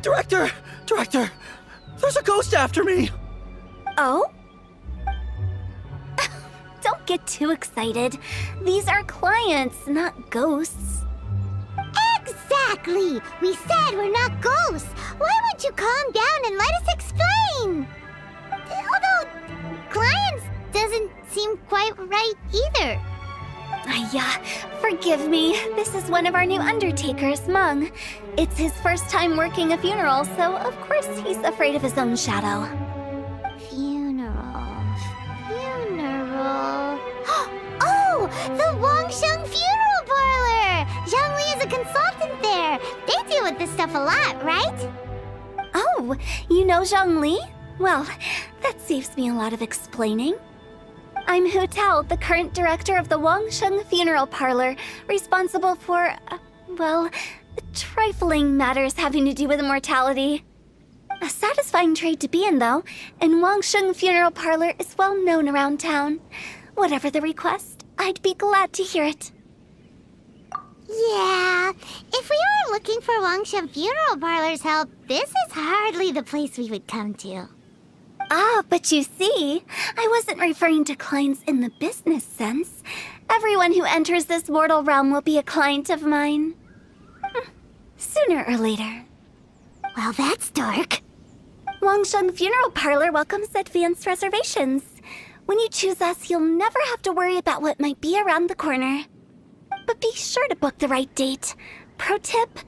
Director! Director! There's a ghost after me! Oh? Don't get too excited. These are clients, not ghosts. Exactly! We said we're not ghosts! Why won't you calm down and let us explain? Although, clients doesn't seem quite right either. Yeah, forgive me. This is one of our new undertakers, Meng. It's his first time working a funeral, so of course he's afraid of his own shadow. Funeral... Oh! The Wangsheng Funeral Parlor! Zhangli is a consultant there. They deal with this stuff a lot, right? Oh, you know Zhangli? Well, that saves me a lot of explaining. I'm Hu Tao, the current director of the Wangsheng Funeral Parlor, responsible for, well, trifling matters having to do with immortality. A satisfying trade to be in, though, and Wangsheng Funeral Parlor is well known around town. Whatever the request, I'd be glad to hear it. Yeah, if we were looking for Wangsheng Funeral Parlor's help, this is hardly the place we would come to. Ah, but you see, I wasn't referring to clients in the business sense. Everyone who enters this mortal realm will be a client of mine. Sooner or later. Well, that's dark. Wangsheng Funeral Parlor welcomes advanced reservations. When you choose us, you'll never have to worry about what might be around the corner. But be sure to book the right date. Pro tip,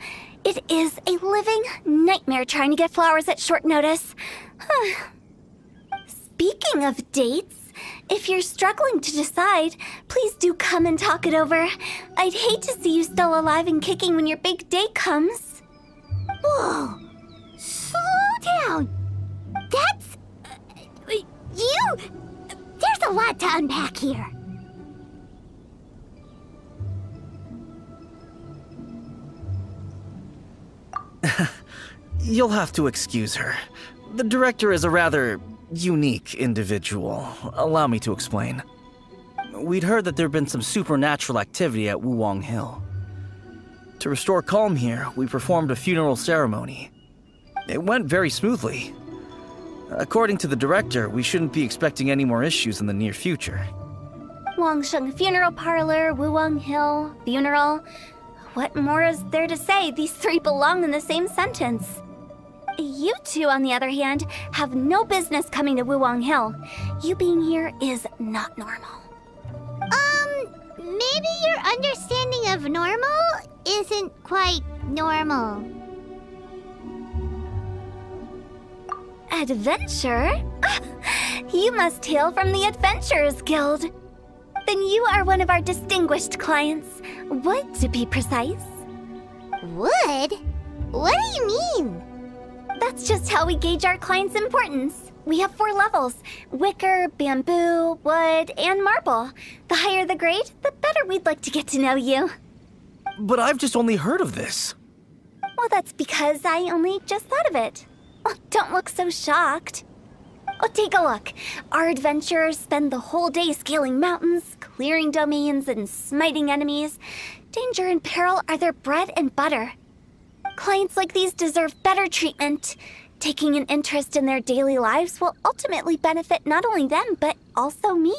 it is a living nightmare trying to get flowers at short notice. Speaking of dates, if you're struggling to decide, please do come and talk it over. I'd hate to see you still alive and kicking when your big day comes. Whoa! Slow down! That's... you... There's a lot to unpack here. You'll have to excuse her. The director is a rather unique individual. Allow me to explain. We'd heard that there'd been some supernatural activity at Wuwang Hill. To restore calm here, we performed a funeral ceremony. It went very smoothly. According to the director, we shouldn't be expecting any more issues in the near future. Wangsheng Funeral Parlor, Wuwang Hill, funeral. What more is there to say? These three belong in the same sentence. You two, on the other hand, have no business coming to Wuwang Hill. You being here is not normal. Maybe your understanding of normal isn't quite normal. Adventure? You must hail from the Adventurers Guild. Then you are one of our distinguished clients. Wood, to be precise. Wood? What do you mean? That's just how we gauge our clients' importance. We have 4 levels: wicker, bamboo, wood, and marble. The higher the grade, the better we'd like to get to know you. But I've just only heard of this. Well, that's because I only just thought of it. Oh, don't look so shocked. Oh, take a look. Our adventurers spend the whole day scaling mountains, clearing domains, and smiting enemies. Danger and peril are their bread and butter. Clients like these deserve better treatment. Taking an interest in their daily lives will ultimately benefit not only them, but also me.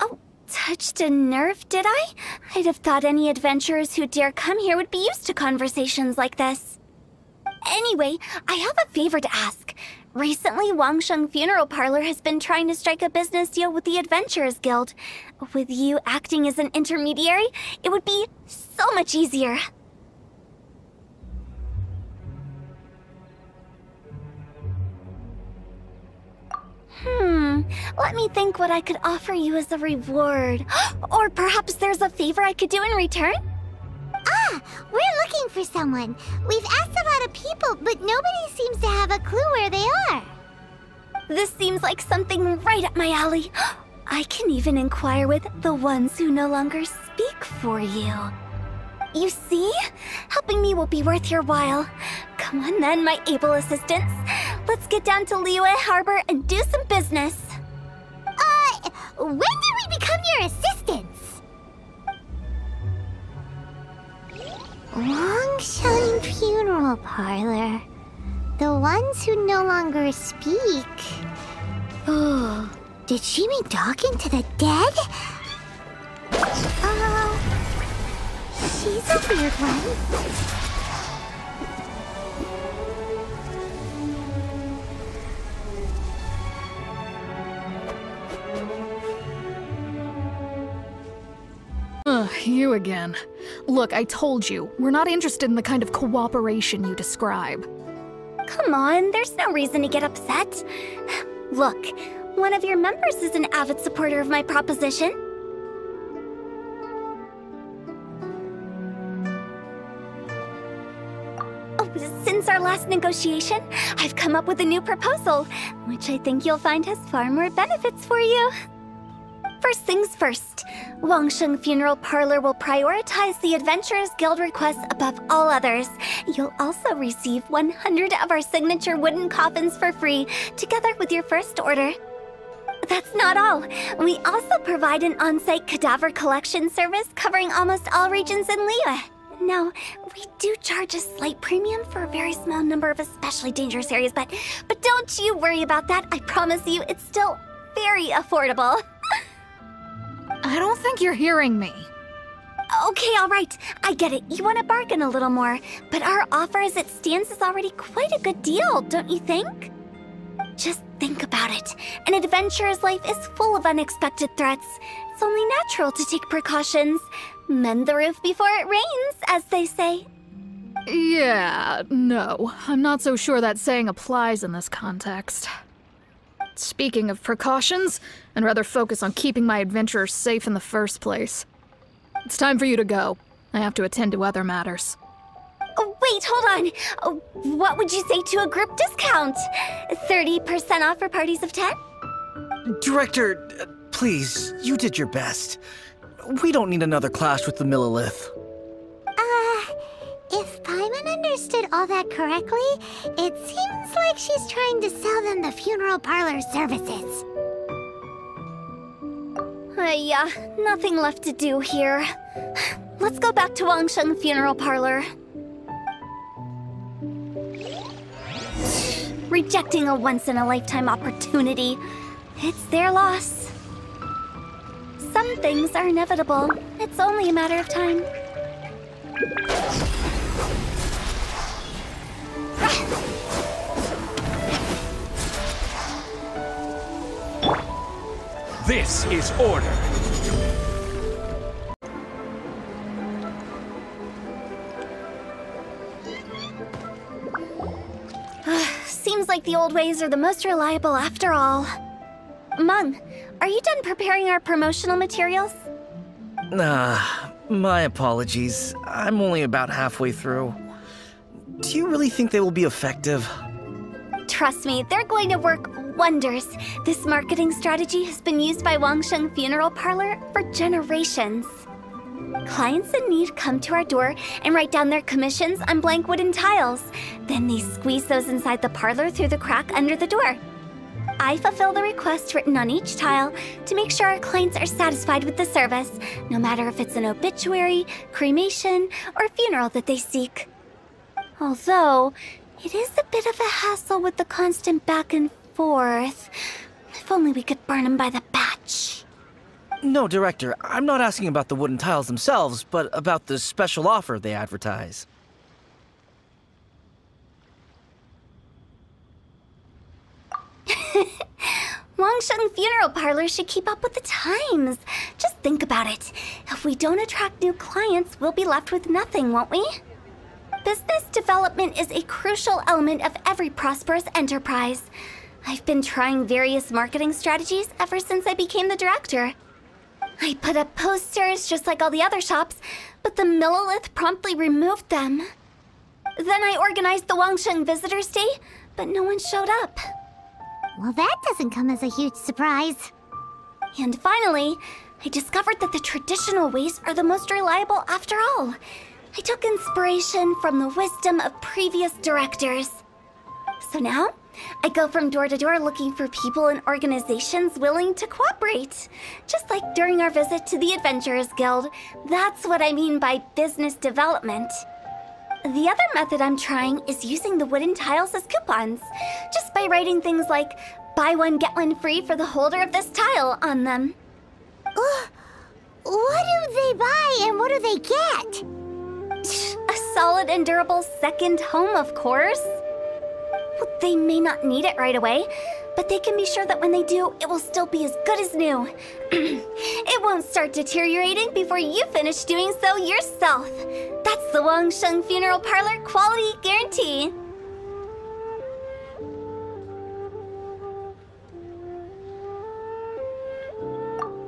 Oh, touched a nerve, did I? I'd have thought any adventurers who dare come here would be used to conversations like this. Anyway, I have a favor to ask. Recently, Wangsheng Funeral Parlor has been trying to strike a business deal with the Adventurers Guild. With you acting as an intermediary, it would be so much easier. Let me think what I could offer you as a reward. Or perhaps there's a favor I could do in return? Ah, we're looking for someone. We've asked a lot of people, but nobody seems to have a clue where they are. This seems like something right up my alley. I can even inquire with the ones who no longer speak for you. You see? Helping me will be worth your while. Come on then, my able assistants. Let's get down to Liyue Harbor and do some business. When did we become your assistants? Wangsheng funeral parlor. The ones who no longer speak. Oh, did she mean talking to the dead? She's a weird one. You again. Look, I told you, we're not interested in the kind of cooperation you describe. Come on, there's no reason to get upset. Look, one of your members is an avid supporter of my proposition. Oh, since our last negotiation, I've come up with a new proposal, which I think you'll find has far more benefits for you. First things first, Wangsheng Funeral Parlor will prioritize the Adventurers Guild requests above all others. You'll also receive 100 of our signature wooden coffins for free, together with your first order. That's not all. We also provide an on-site cadaver collection service covering almost all regions in Liyue. Now, we do charge a slight premium for a very small number of especially dangerous areas, but don't you worry about that. I promise you, it's still very affordable. I don't think you're hearing me. Okay, all right. I get it. You want to bargain a little more, but our offer as it stands is already quite a good deal, don't you think? Just think about it. An adventurer's life is full of unexpected threats. It's only natural to take precautions. Mend the roof before it rains, as they say. Yeah, no. I'm not so sure that saying applies in this context. Speaking of precautions, I'd rather focus on keeping my adventurers safe in the first place. It's time for you to go. I have to attend to other matters. Oh, wait, hold on. Oh, what would you say to a group discount? 30% off for parties of 10? Director, please, you did your best. We don't need another clash with the Millilith. If Paimon understood all that correctly, it seems like she's trying to sell them the funeral parlor services. Yeah, nothing left to do here. Let's go back to Wangsheng Funeral Parlor. Rejecting a once-in-a-lifetime opportunity. It's their loss. Some things are inevitable. It's only a matter of time. This is order. Seems like the old ways are the most reliable after all. Mung, are you done preparing our promotional materials? My apologies. I'm only about halfway through. Do you really think they will be effective? Trust me, they're going to work wonders. This marketing strategy has been used by Wangsheng Funeral Parlor for generations. Clients in need come to our door and write down their commissions on blank wooden tiles. Then they squeeze those inside the parlor through the crack under the door. I fulfill the requests written on each tile to make sure our clients are satisfied with the service, no matter if it's an obituary, cremation, or funeral that they seek. Although, it is a bit of a hassle with the constant back and forth. If only we could burn them by the batch. No, Director, I'm not asking about the wooden tiles themselves, but about the special offer they advertise. Wangsheng Funeral Parlor should keep up with the times. Just think about it. If we don't attract new clients, we'll be left with nothing, won't we? Business development is a crucial element of every prosperous enterprise. I've been trying various marketing strategies ever since I became the director. I put up posters just like all the other shops, but the Millilith promptly removed them. Then I organized the Wangsheng Visitors Day, but no one showed up. Well, that doesn't come as a huge surprise. And finally, I discovered that the traditional ways are the most reliable after all. I took inspiration from the wisdom of previous directors. So now, I go from door to door looking for people and organizations willing to cooperate. Just like during our visit to the Adventurers Guild. That's what I mean by business development. The other method I'm trying is using the wooden tiles as coupons, just by writing things like, buy one, get one free for the holder of this tile on them. What do they buy and what do they get? A solid and durable second home, of course. Well, they may not need it right away, but they can be sure that when they do, it will still be as good as new. It won't start deteriorating before you finish doing so yourself. That's the Wangsheng Funeral Parlor quality guarantee.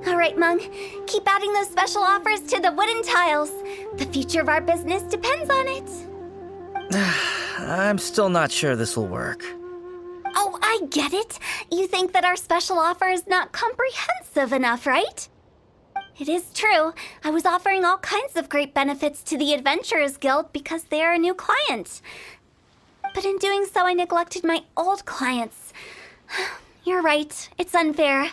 All right, Mung, keep adding those special offers to the wooden tiles. The future of our business depends on it. I'm still not sure this will work. Oh, I get it. You think that our special offer is not comprehensive enough, right? It is true. I was offering all kinds of great benefits to the Adventurers Guild because they are a new client. But in doing so, I neglected my old clients. You're right. It's unfair.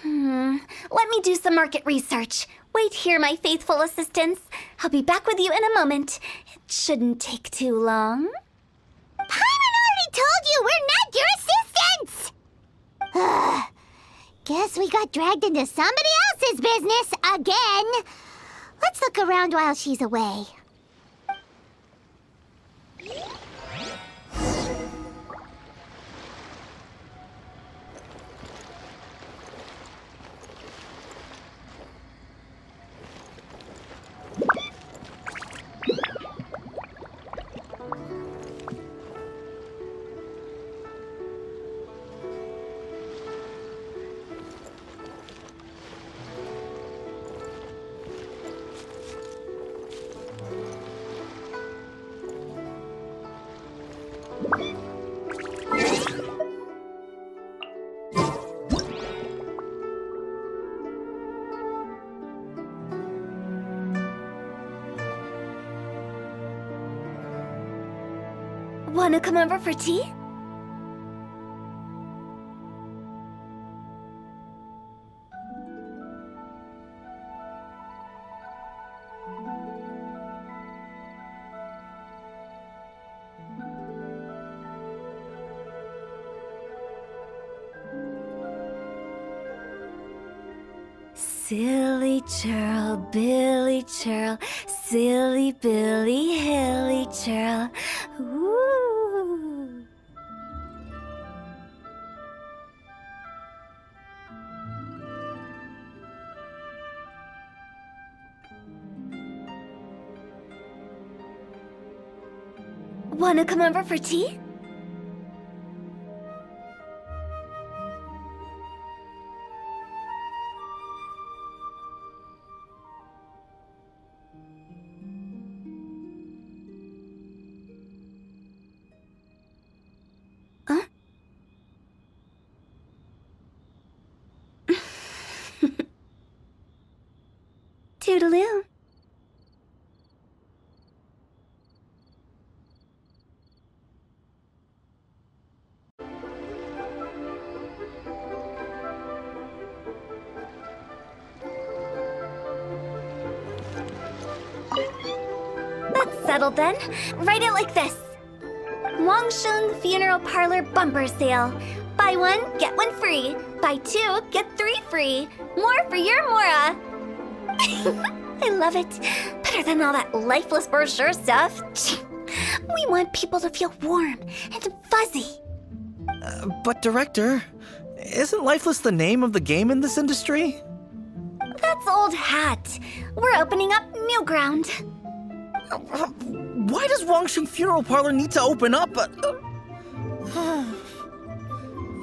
Let me do some market research. Wait here, my faithful assistants. I'll be back with you in a moment. It shouldn't take too long. Paimon already told you we're not your assistants! Guess we got dragged into somebody else's business again. Let's look around while she's away. Wanna come over for tea? Silly churl, Billy churl, silly Billy, hilly churl. Ooh. Wanna come over for tea? Huh? Toodaloo. That's settled then. Write it like this. Wangsheng Funeral Parlor Bumper Sale. Buy one, get one free. Buy two, get three free. More for your Mora. I love it. Better than all that lifeless brochure stuff. We want people to feel warm and fuzzy. But Director, isn't Lifeless the name of the game in this industry? That's old hat. We're opening up new ground. Why does Wangsheng Funeral Parlor need to open up?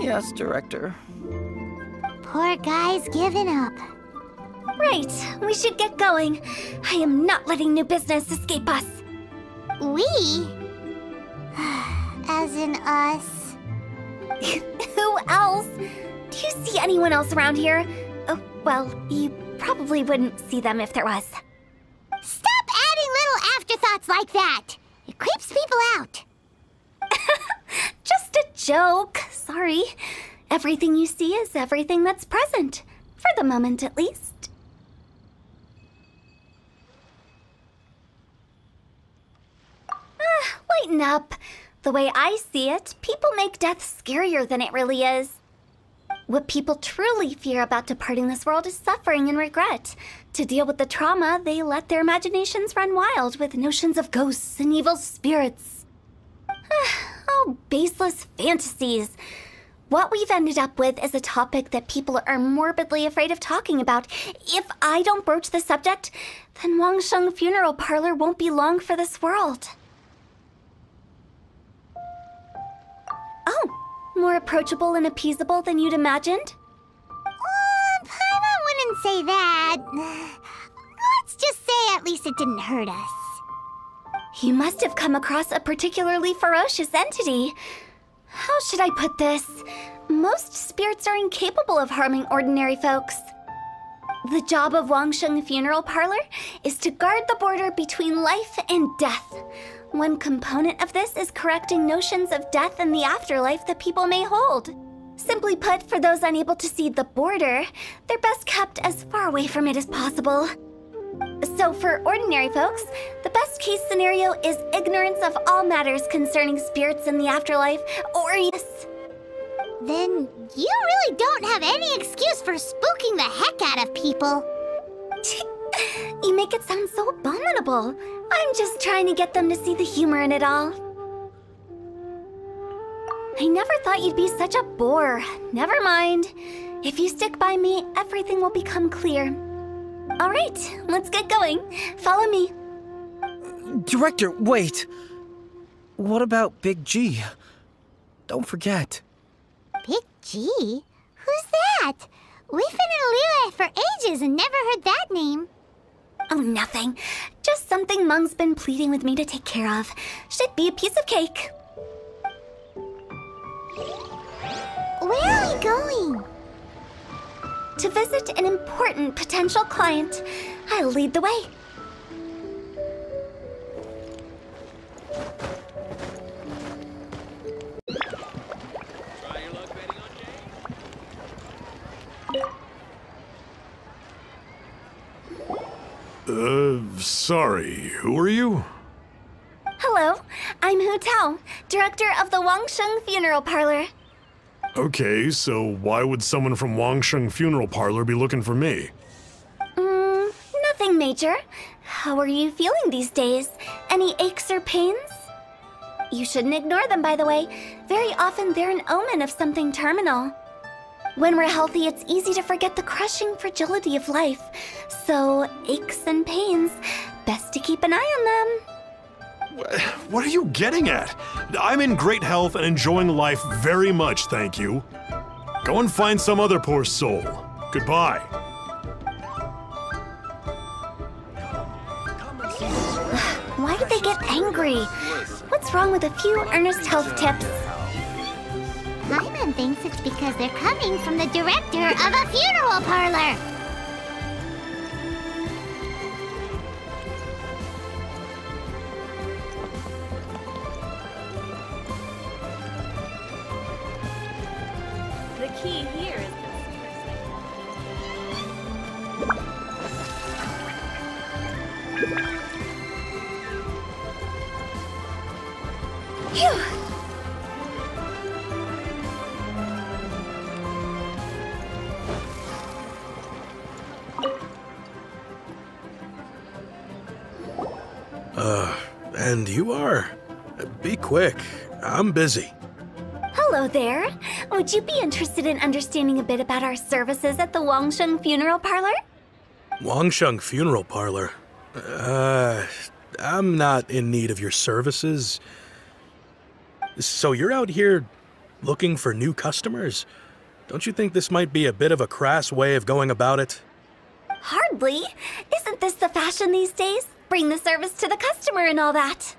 Yes, Director. Poor guy's given up. Right, we should get going. I am not letting new business escape us. We? As in us. Who else? Do you see anyone else around here? Oh, well, you probably wouldn't see them if there was. Stop adding little afterthoughts like that! It creeps people out. Just a joke. Sorry. Everything you see is everything that's present. For the moment, at least. lighten up. The way I see it, people make death scarier than it really is. What people truly fear about departing this world is suffering and regret. To deal with the trauma, they let their imaginations run wild with notions of ghosts and evil spirits. Oh, baseless fantasies. What we've ended up with is a topic that people are morbidly afraid of talking about. If I don't broach the subject, then Wangsheng Funeral Parlor won't be long for this world. Oh, more approachable and appeasable than you'd imagined? I wouldn't say that. Let's just say at least it didn't hurt us. You must have come across a particularly ferocious entity. How should I put this? Most spirits are incapable of harming ordinary folks. The job of Wangsheng Funeral Parlor is to guard the border between life and death. One component of this is correcting notions of death and the afterlife that people may hold. Simply put, for those unable to see the border, they're best kept as far away from it as possible. So for ordinary folks, the best case scenario is ignorance of all matters concerning spirits in the afterlife, or yes. Then you really don't have any excuse for spooking the heck out of people. You make it sound so abominable. I'm just trying to get them to see the humor in it all. I never thought you'd be such a bore. Never mind. If you stick by me, everything will become clear. All right, let's get going. Follow me. Director, wait. What about Big G? Don't forget. Big G? Who's that? We've been in Liyue for ages and never heard that name. Oh, nothing. Just something Mung's been pleading with me to take care of. Should be a piece of cake. Where are we going? To visit an important potential client. I'll lead the way. Sorry, who are you? Hello, I'm Hu Tao, director of the Wangsheng Funeral Parlor. Okay, so why would someone from Wangsheng Funeral Parlor be looking for me? Nothing major. How are you feeling these days? Any aches or pains? You shouldn't ignore them, by the way. Very often they're an omen of something terminal. When we're healthy, it's easy to forget the crushing fragility of life. So, aches and pains, best to keep an eye on them. What are you getting at? I'm in great health and enjoying life very much, thank you. Go and find some other poor soul. Goodbye. Why did they get angry? What's wrong with a few earnest health tips? Hyman thinks it's because they're coming from the director of a funeral parlor. The key here is Phew! And you are? Be quick. I'm busy. Hello there. Would you be interested in understanding a bit about our services at the Wangsheng Funeral Parlor? Wangsheng Funeral Parlor? I'm not in need of your services. So you're out here looking for new customers? Don't you think this might be a bit of a crass way of going about it? Hardly. Isn't this the fashion these days? Bring the service to the customer and all that.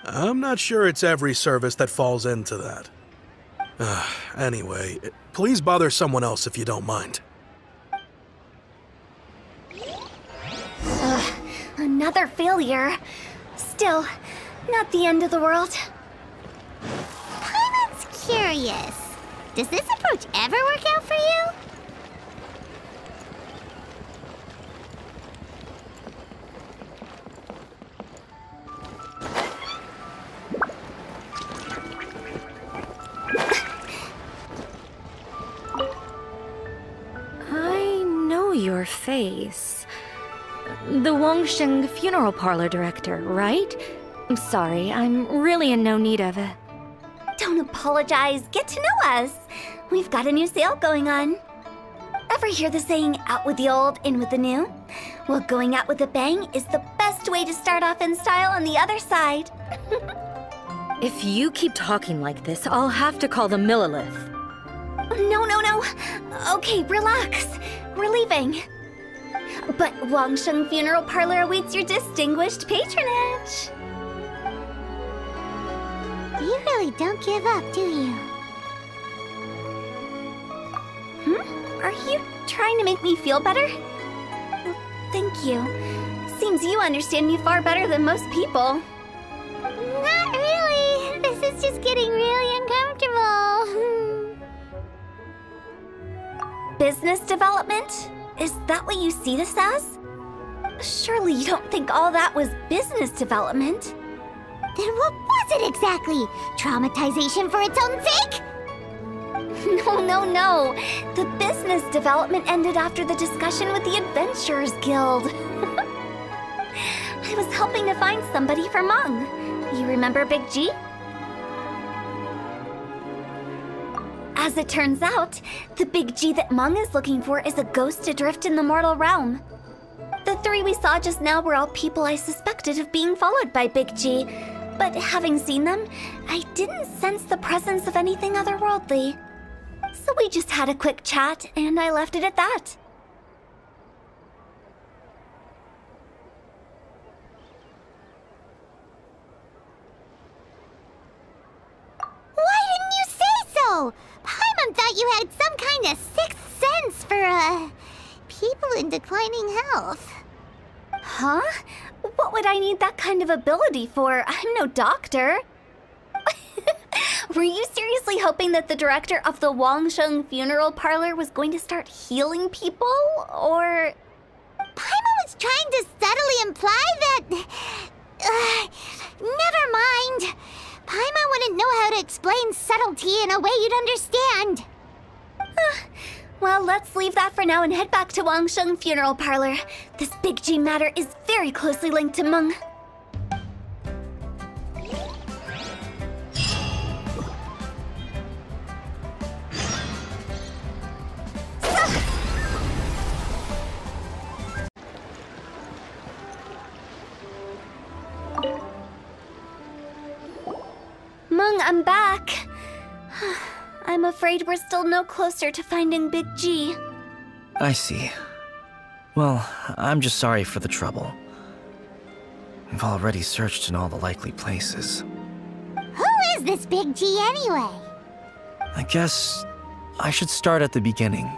I'm not sure it's every service that falls into that. Anyway, please bother someone else if you don't mind. Another failure. Still, not the end of the world. Hyman's curious. Does this approach ever work out for you? face. The Wangsheng funeral parlor director, right? I'm sorry, I'm really in no need of it. Don't apologize. Get to know us. We've got a new sale going on. Ever hear the saying, out with the old, in with the new? Well, going out with a bang is the best way to start off in style on the other side. If you keep talking like this, I'll have to call the Millilith. No. Okay, relax. We're leaving. But Wangsheng Funeral Parlor awaits your distinguished patronage. You really don't give up, do you? Are you trying to make me feel better? Well, thank you. Seems you understand me far better than most people. Not really. This is just getting really uncomfortable. Business development? Is that what you see this as? Surely you don't think all that was business development. Then what was it exactly? Traumatization for its own sake? No. The business development ended after the discussion with the Adventurers Guild. I was helping to find somebody for Meng. You remember Big G? As it turns out, the Big G that Meng is looking for is a ghost adrift in the mortal realm. The three we saw just now were all people I suspected of being followed by Big G, but having seen them, I didn't sense the presence of anything otherworldly. So we just had a quick chat, and I left it at that. Why didn't you say so? Paimon thought you had some kind of sixth sense for, people in declining health. Huh? What would I need that kind of ability for? I'm no doctor. Were you seriously hoping that the director of the Wangsheng Funeral Parlor was going to start healing people, or...? Paimon was trying to subtly imply that... never mind. Paimon wouldn't know how to explain subtlety in a way you'd understand. Well, let's leave that for now and head back to Wangsheng Funeral Parlor. This Big G matter is very closely linked to Meng. Meng, I'm back. I'm afraid we're still no closer to finding Big G. I see. Well, I'm just sorry for the trouble. We've already searched in all the likely places. Who is this Big G anyway? I guess I should start at the beginning.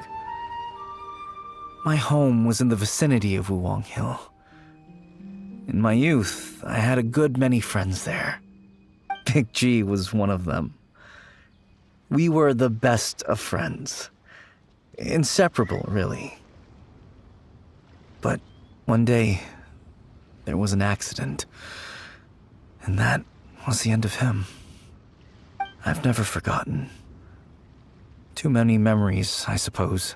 My home was in the vicinity of Wuwang Hill. In my youth, I had a good many friends there. Big G was one of them. We were the best of friends. Inseparable, really. But one day, there was an accident. And that was the end of him. I've never forgotten. Too many memories, I suppose.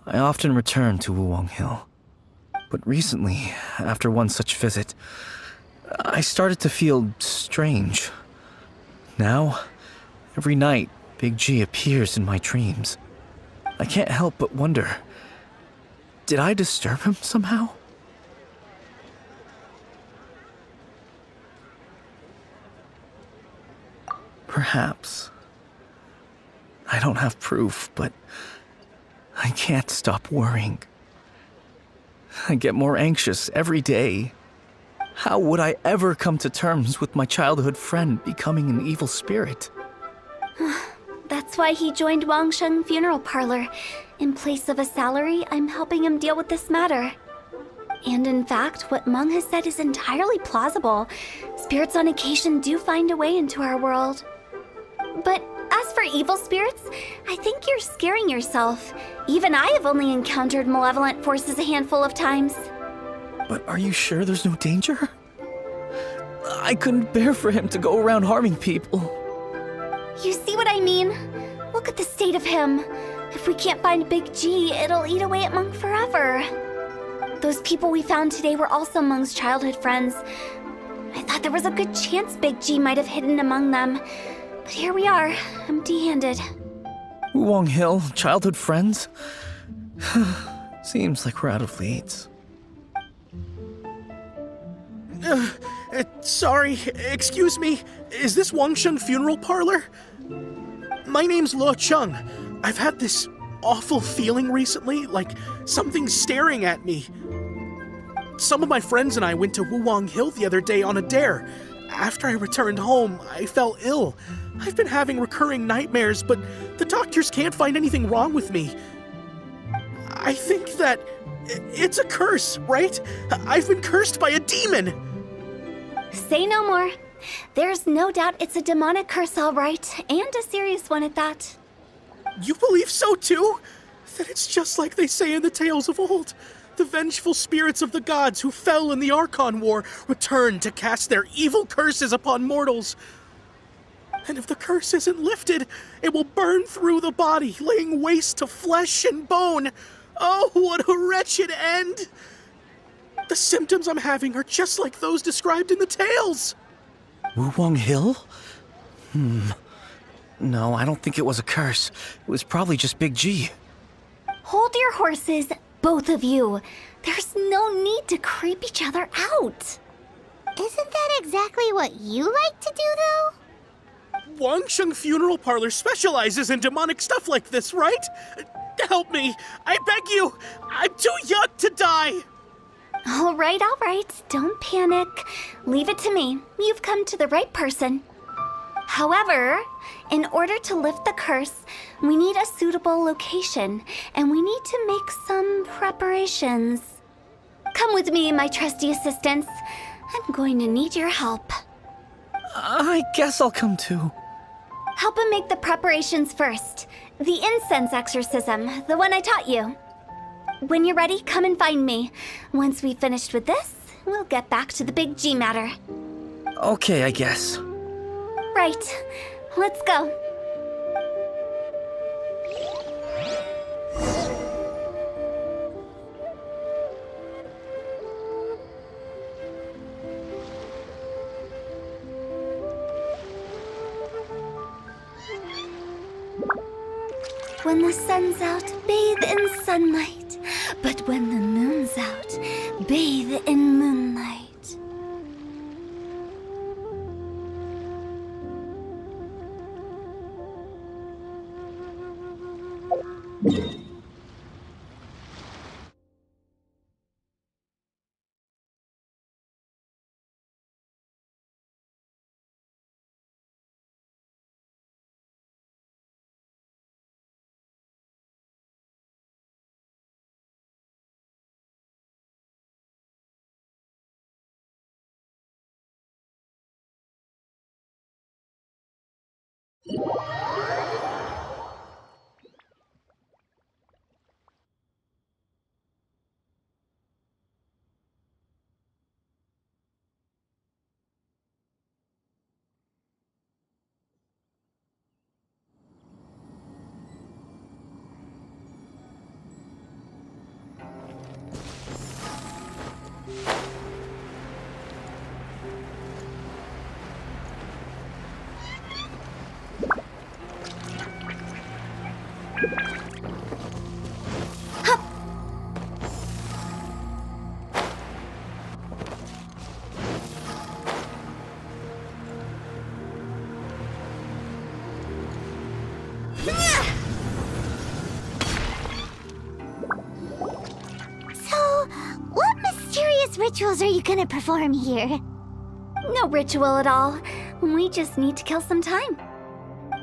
I often return to Wuwang Hill. But recently, after one such visit, I started to feel strange. Now, every night, Big G appears in my dreams. I can't help but wonder, did I disturb him somehow? Perhaps. I don't have proof, but I can't stop worrying. I get more anxious every day. How would I ever come to terms with my childhood friend becoming an evil spirit? That's why he joined Wangsheng Funeral Parlor. In place of a salary, I'm helping him deal with this matter. And in fact, what Meng has said is entirely plausible. Spirits on occasion do find a way into our world. But as for evil spirits, I think you're scaring yourself. Even I have only encountered malevolent forces a handful of times. But are you sure there's no danger? I couldn't bear for him to go around harming people. You see what I mean? Look at the state of him. If we can't find Big G, it'll eat away at Monk forever. Those people we found today were also Monk's childhood friends. I thought there was a good chance Big G might have hidden among them. But here we are, empty-handed. Wuwang Hill, childhood friends? Seems like we're out of leads. Sorry, excuse me. Is this Wangsheng Funeral Parlor? My name's Luo Chung. I've had this awful feeling recently, like something's staring at me. Some of my friends and I went to Wuwang Hill the other day on a dare. After I returned home, I fell ill. I've been having recurring nightmares, but the doctors can't find anything wrong with me. I think that it's a curse, right? I've been cursed by a demon. Say no more. There's no doubt it's a demonic curse, all right, and a serious one at that. You believe so too? Then it's just like they say in the tales of old. The vengeful spirits of the gods who fell in the Archon War return to cast their evil curses upon mortals. And if the curse isn't lifted, it will burn through the body, laying waste to flesh and bone. Oh, what a wretched end! The symptoms I'm having are just like those described in the tales. Wuwang Hill? No, I don't think it was a curse. It was probably just Big G. Hold your horses, both of you. There's no need to creep each other out. Isn't that exactly what you like to do, though? Wangsheng Funeral Parlor specializes in demonic stuff like this, right? Help me! I beg you! I'm too young to die! All right, don't panic. Leave it to me. You've come to the right person. However, in order to lift the curse, we need a suitable location, and we need to make some preparations. Come with me, my trusty assistants. I'm going to need your help. I guess I'll come too. Help him make the preparations first. The incense exorcism, the one I taught you. When you're ready, come and find me. Once we've finished with this, we'll get back to the Big G matter. Okay, I guess. Right. Let's go. When the sun's out, bathe in sunlight. But when the moon's out, bathe in moonlight. Rituals are you gonna perform here? No ritual at all. We just need to kill some time.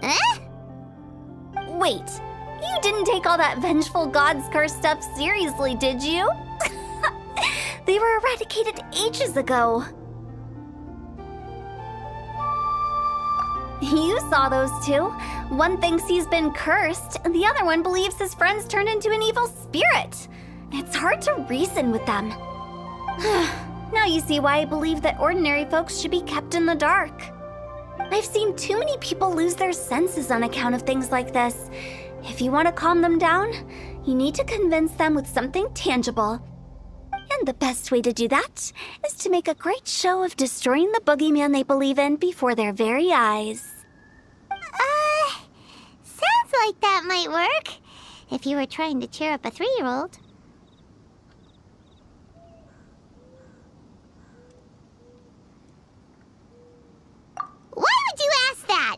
Eh? Wait, you didn't take all that vengeful god's curse stuff seriously, did you? They were eradicated ages ago. You saw those two. One thinks he's been cursed, and the other one believes his friends turned into an evil spirit. It's hard to reason with them. Now you see why I believe that ordinary folks should be kept in the dark. I've seen too many people lose their senses on account of things like this. If you want to calm them down, you need to convince them with something tangible. And the best way to do that is to make a great show of destroying the boogeyman they believe in before their very eyes. Sounds like that might work. If you were trying to cheer up a 3-year-old. Why would you ask that?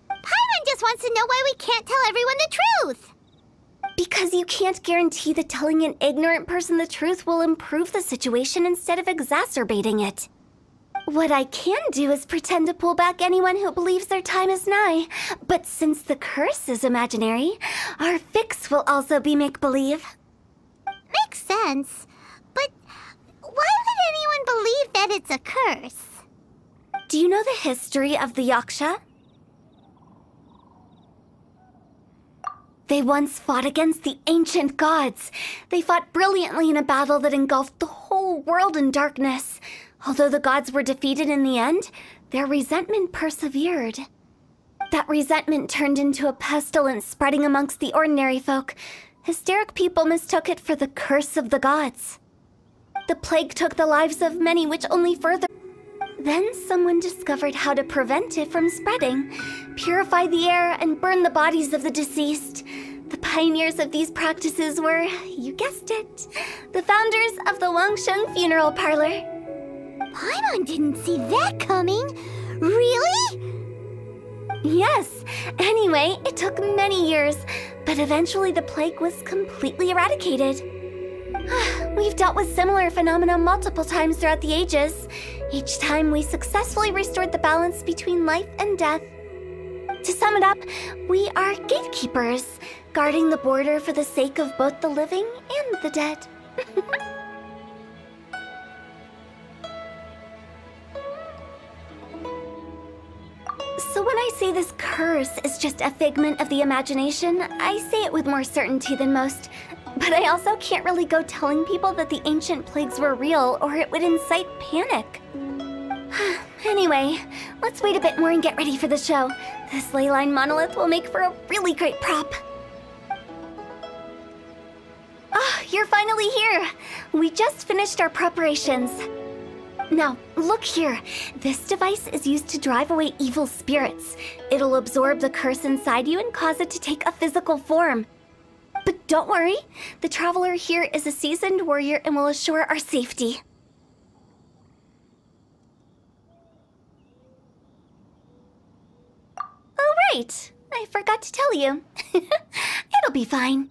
Paimon just wants to know why we can't tell everyone the truth. Because you can't guarantee that telling an ignorant person the truth will improve the situation instead of exacerbating it. What I can do is pretend to pull back anyone who believes their time is nigh. But since the curse is imaginary, our fix will also be make-believe. Makes sense. But why would anyone believe that it's a curse? Do you know the history of the Yaksha? They once fought against the ancient gods. They fought brilliantly in a battle that engulfed the whole world in darkness. Although the gods were defeated in the end, their resentment persevered. That resentment turned into a pestilence spreading amongst the ordinary folk. Hysteric people mistook it for the curse of the gods. The plague took the lives of many, which only further... Then someone discovered how to prevent it from spreading, purify the air, and burn the bodies of the deceased. The pioneers of these practices were, you guessed it, the founders of the Wangsheng Funeral Parlor. Paimon didn't see that coming. Really? Yes. Anyway, it took many years, but eventually the plague was completely eradicated. We've dealt with similar phenomena multiple times throughout the ages. Each time we successfully restored the balance between life and death. To sum it up, we are gatekeepers, guarding the border for the sake of both the living and the dead. So when I say this curse is just a figment of the imagination, I say it with more certainty than most. But I also can't really go telling people that the ancient plagues were real, or it would incite panic. Anyway, let's wait a bit more and get ready for the show. This ley line monolith will make for a really great prop. Ah, you're finally here! We just finished our preparations. Now, look here. This device is used to drive away evil spirits. It'll absorb the curse inside you and cause it to take a physical form. But don't worry, the traveler here is a seasoned warrior and will assure our safety. Oh, right. I forgot to tell you. It'll be fine.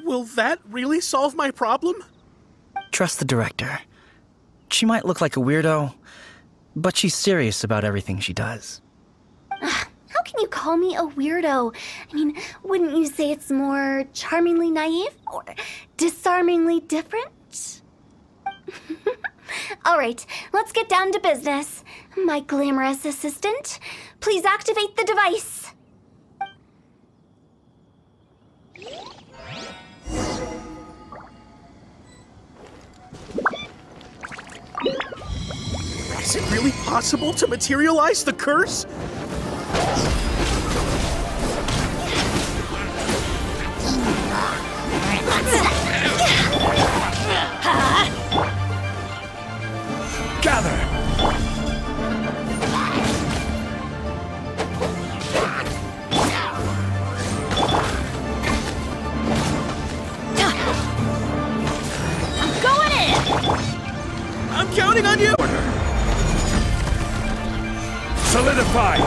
Will that really solve my problem? Trust the director. She might look like a weirdo, but she's serious about everything she does. How can you call me a weirdo? I mean, wouldn't you say it's more charmingly naive or disarmingly different? All right, let's get down to business. My glamorous assistant, please activate the device. Is it really possible to materialize the curse? Gather! I'm going in! I'm counting on you! Solidify!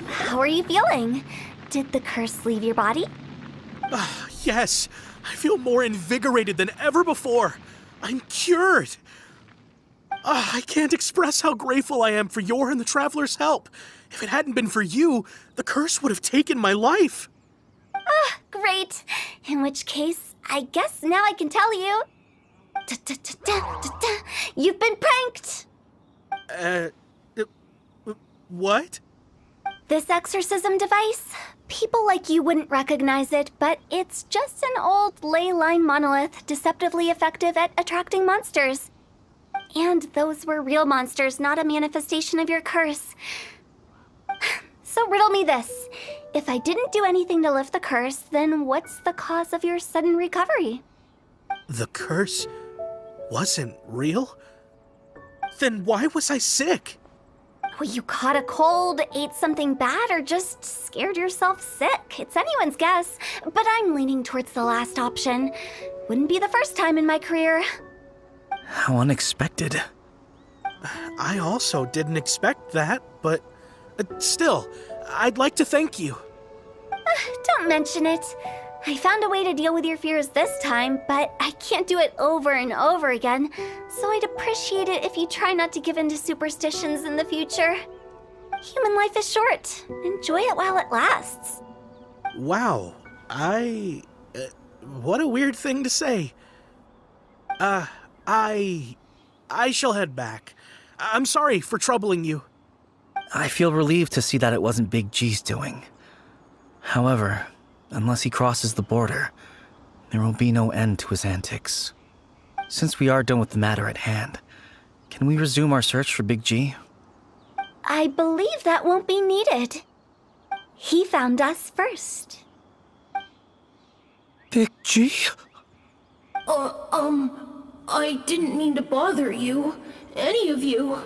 How are you feeling? Did the curse leave your body? Yes, I feel more invigorated than ever before. I'm cured. I can't express how grateful I am for your and the Traveler's help. If it hadn't been for you, the curse would have taken my life. Great. In which case, I guess now I can tell you. You've been pranked. What? This exorcism device? People like you wouldn't recognize it, but it's just an old ley line monolith deceptively effective at attracting monsters. And those were real monsters, not a manifestation of your curse. So riddle me this. If I didn't do anything to lift the curse, then what's the cause of your sudden recovery? The curse wasn't real? Then why was I sick? Well, you caught a cold, ate something bad, or just scared yourself sick. It's anyone's guess, but I'm leaning towards the last option. Wouldn't be the first time in my career. How unexpected. I also didn't expect that, but still, I'd like to thank you. Don't mention it. I found a way to deal with your fears this time, but I can't do it over and over again, so I'd appreciate it if you try not to give in to superstitions in the future. Human life is short. Enjoy it while it lasts. Wow, what a weird thing to say. I shall head back. I'm sorry for troubling you. I feel relieved to see that it wasn't Big G's doing. However, unless he crosses the border, there will be no end to his antics. Since we are done with the matter at hand, can we resume our search for Big G? I believe that won't be needed. He found us first. Big G? I didn't mean to bother you. Any of you.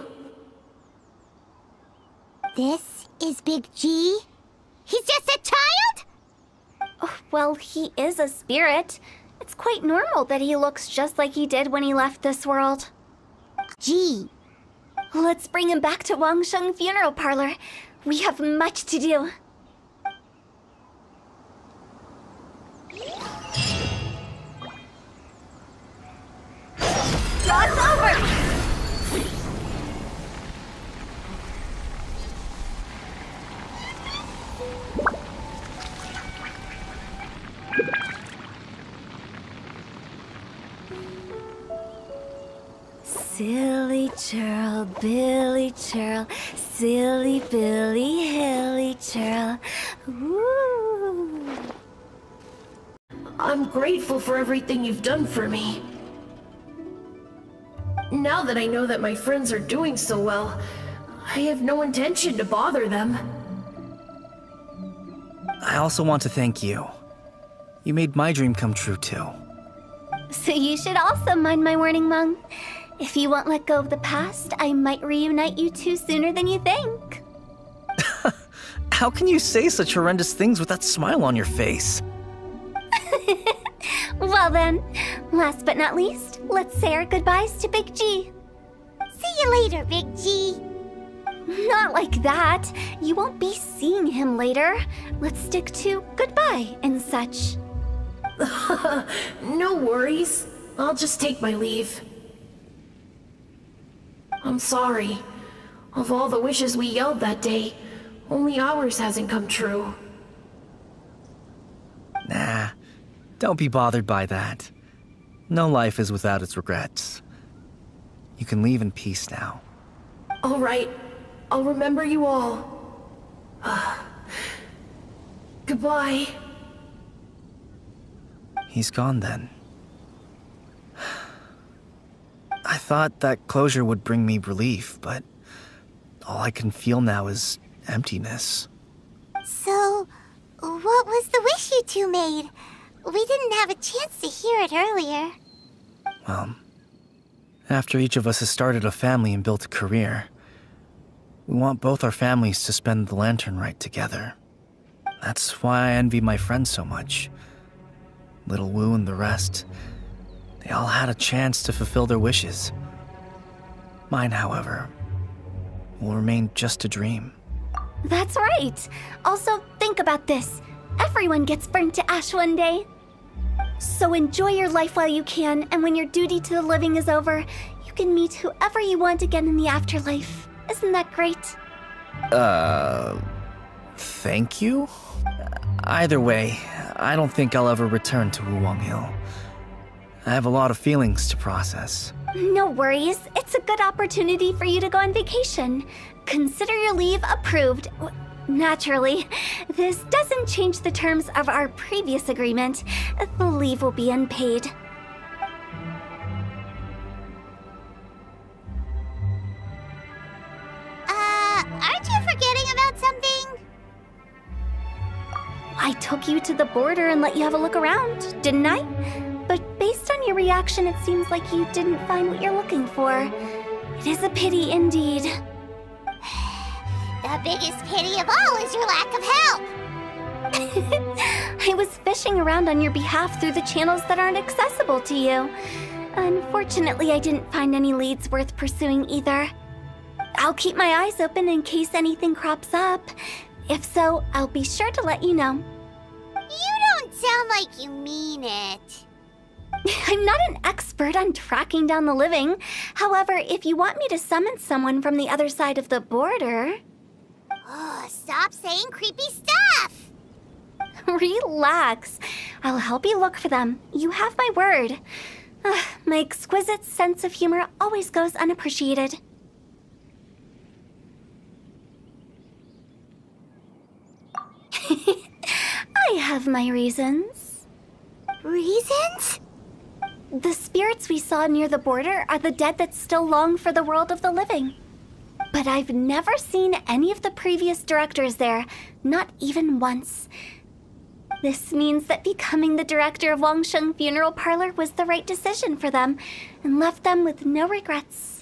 This is Big G? He's just a child? Oh, well, he is a spirit. It's quite normal that he looks just like he did when he left this world. G. Let's bring him back to Wangsheng Funeral Parlor. We have much to do. Draw's over! Silly churl, Billy churl, silly Billy, hilly churl. Ooh. I'm grateful for everything you've done for me. Now that I know that my friends are doing so well, I have no intention to bother them. I also want to thank you. You made my dream come true too. So you should also mind my warning, Mung. If you won't let go of the past, I might reunite you two sooner than you think. How can you say such horrendous things with that smile on your face? Well then, last but not least, let's say our goodbyes to Big G. See you later, Big G. Not like that. You won't be seeing him later. Let's stick to goodbye and such. No worries. I'll just take my leave. I'm sorry. Of all the wishes we yelled that day, only ours hasn't come true. Nah, don't be bothered by that. No life is without its regrets. You can leave in peace now. All right. I'll remember you all. Goodbye. He's gone then. I thought that closure would bring me relief, but all I can feel now is emptiness. So, what was the wish you two made? We didn't have a chance to hear it earlier. Well, after each of us has started a family and built a career, we want both our families to spend the lantern rite together. That's why I envy my friends so much. Little Wu and the rest. They all had a chance to fulfill their wishes. Mine, however, will remain just a dream. That's right. Also, think about this. Everyone gets burned to ash one day. So enjoy your life while you can, and when your duty to the living is over, you can meet whoever you want again in the afterlife. Isn't that great? Thank you? Either way, I don't think I'll ever return to Wuwang Hill. I have a lot of feelings to process. No worries. It's a good opportunity for you to go on vacation. Consider your leave approved. Naturally, this doesn't change the terms of our previous agreement. The leave will be unpaid. Aren't you forgetting about something? I took you to the border and let you have a look around, didn't I? But based on your reaction, it seems like you didn't find what you're looking for. It is a pity indeed. The biggest pity of all is your lack of help! I was fishing around on your behalf through the channels that aren't accessible to you. Unfortunately, I didn't find any leads worth pursuing either. I'll keep my eyes open in case anything crops up. If so, I'll be sure to let you know. You don't sound like you mean it. I'm not an expert on tracking down the living. However, if you want me to summon someone from the other side of the border... Oh, stop saying creepy stuff! Relax. I'll help you look for them. You have my word. My exquisite sense of humor always goes unappreciated. I have my reasons. Reasons? The spirits we saw near the border are the dead that still long for the world of the living. But I've never seen any of the previous directors there, not even once. This means that becoming the director of Wangsheng Funeral Parlor was the right decision for them, and left them with no regrets.